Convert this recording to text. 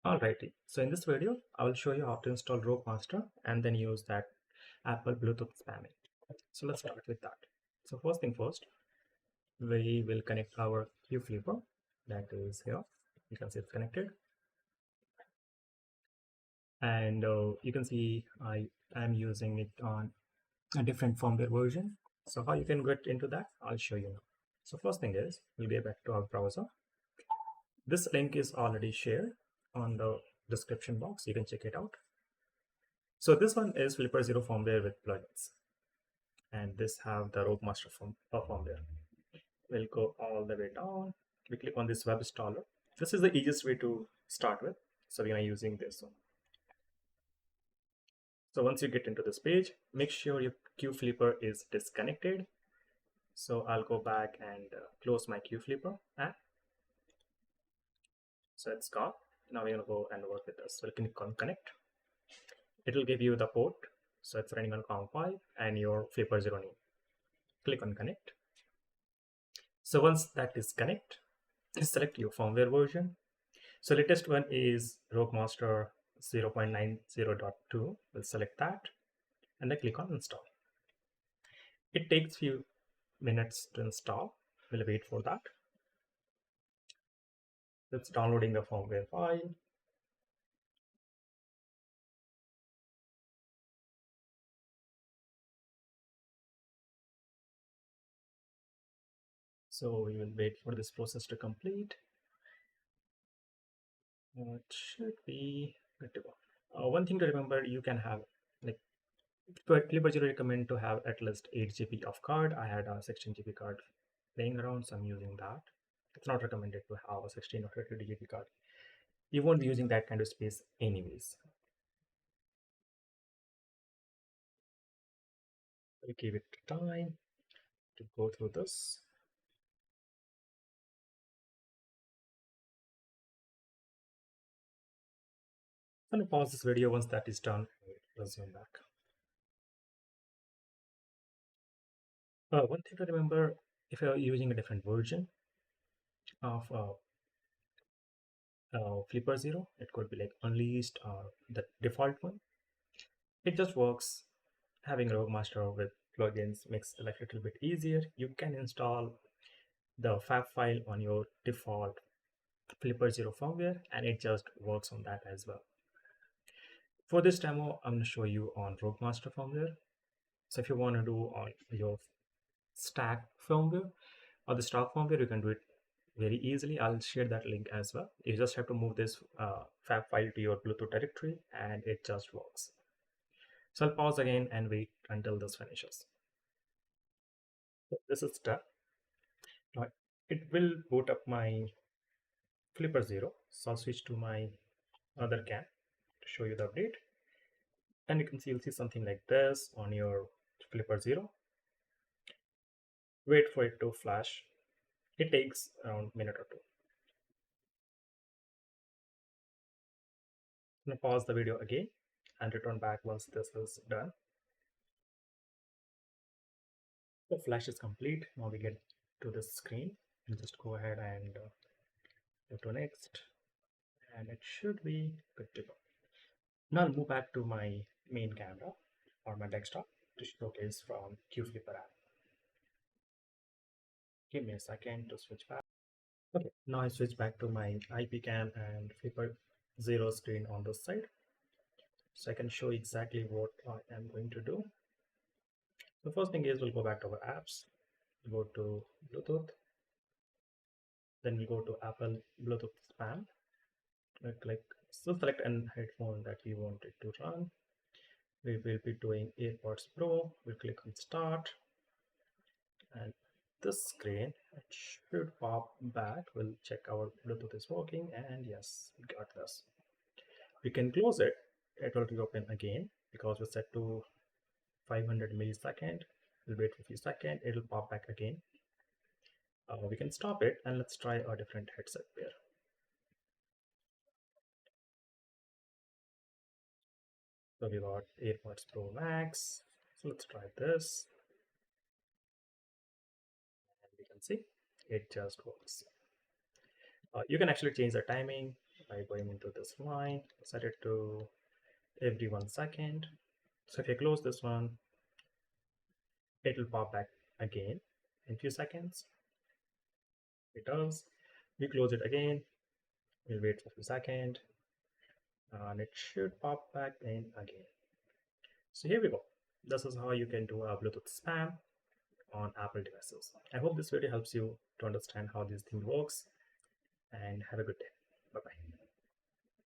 Alrighty, so in this video, I will show you how to install Rogue Master and then use that Apple Bluetooth spamming. So let's start with that. So first thing first, we will connect our Q Flipper that is here. You can see it's connected. And you can see I am using it on a different firmware version. So how you can get into that, I'll show you now. So first thing is, we'll get back to our browser. This link is already shared on the description box. You can check it out. So this one is Flipper Zero firmware with plugins, and this have the Rogue Master firmware. We'll go all the way down. We click on this web installer. This is the easiest way to start with. So we are using this one. So once you get into this page, make sure your Q Flipper is disconnected. So I'll go back and close my Q Flipper app. So it's gone. Now we're gonna go and work with this. We'll click on connect. It will give you the port. So it's running on COM5 and your Flipper Zero name. Click on connect. So once that is connect, select your firmware version. So latest one is Rogue Master 0.90.2. We'll select that and then click on install. It takes few minutes to install. We'll wait for that. It's downloading the firmware file. So we will wait for this process to complete. It should be good to go. One thing to remember, you can have like Flipper Zero recommend to have at least 8 GB of card. I had a 16 GB card laying around, so I'm using that. It's not recommended to have a 16 or 30 GB card. You won't be using that kind of space anyways. We give it time to go through this. I'm going to pause this video. Once that is done, we'll resume back. One thing to remember, if you're using a different version of Flipper Zero, it could be like Unleashed or the default one. It just works. Having Rogue Master with plugins makes life a little bit easier. You can install the FAB file on your default Flipper Zero firmware and it just works on that as well. For this demo, I'm going to show you on Rogue Master firmware. So if you want to do on your stack firmware or the stock firmware, you can do it very easily. I'll share that link as well. You just have to move this FAB file to your Bluetooth directory and it just works. So I'll pause again and wait until this finishes. So this is done. Now it will boot up my Flipper Zero. So I'll switch to my other cam to show you the update. And you can see, you'll see something like this on your Flipper Zero. Wait for it to flash. It takes around a minute or two. I'm going to pause the video again and return back once this is done. The flash is complete. Now we get to this screen and just go ahead and go to next, and it should be good to go. Now I'll move back to my main camera or my desktop to showcase from Q Flipper app. Give me a second to switch back. Okay, now I switch back to my IP cam and Flipper Zero screen on this side, so I can show exactly what I am going to do. The first thing is we'll go back to our apps, go to Bluetooth, then we'll go to Apple Bluetooth spam. We'll click, so select an headphone that we want it to run. We will be doing AirPods Pro. We'll click on start, and this screen it should pop back. We'll check our Bluetooth is working, and yes, we got this. We can close it. It will reopen again because we're set to 500 millisecond. We'll wait for a few seconds. It'll pop back again. We can stop it and let's try a different headset pair. So we got AirPods Pro Max. So let's try this. And we can see it just works. You can actually change the timing. by going into this line, set it to every 1 second. So if you close this one, it will pop back again in few seconds. It does. We close it again. We'll wait for a few seconds and it should pop back in again. So here we go. This is how you can do a Bluetooth spam on Apple devices. I hope this video helps you to understand how this thing works and have a good day. Bye bye.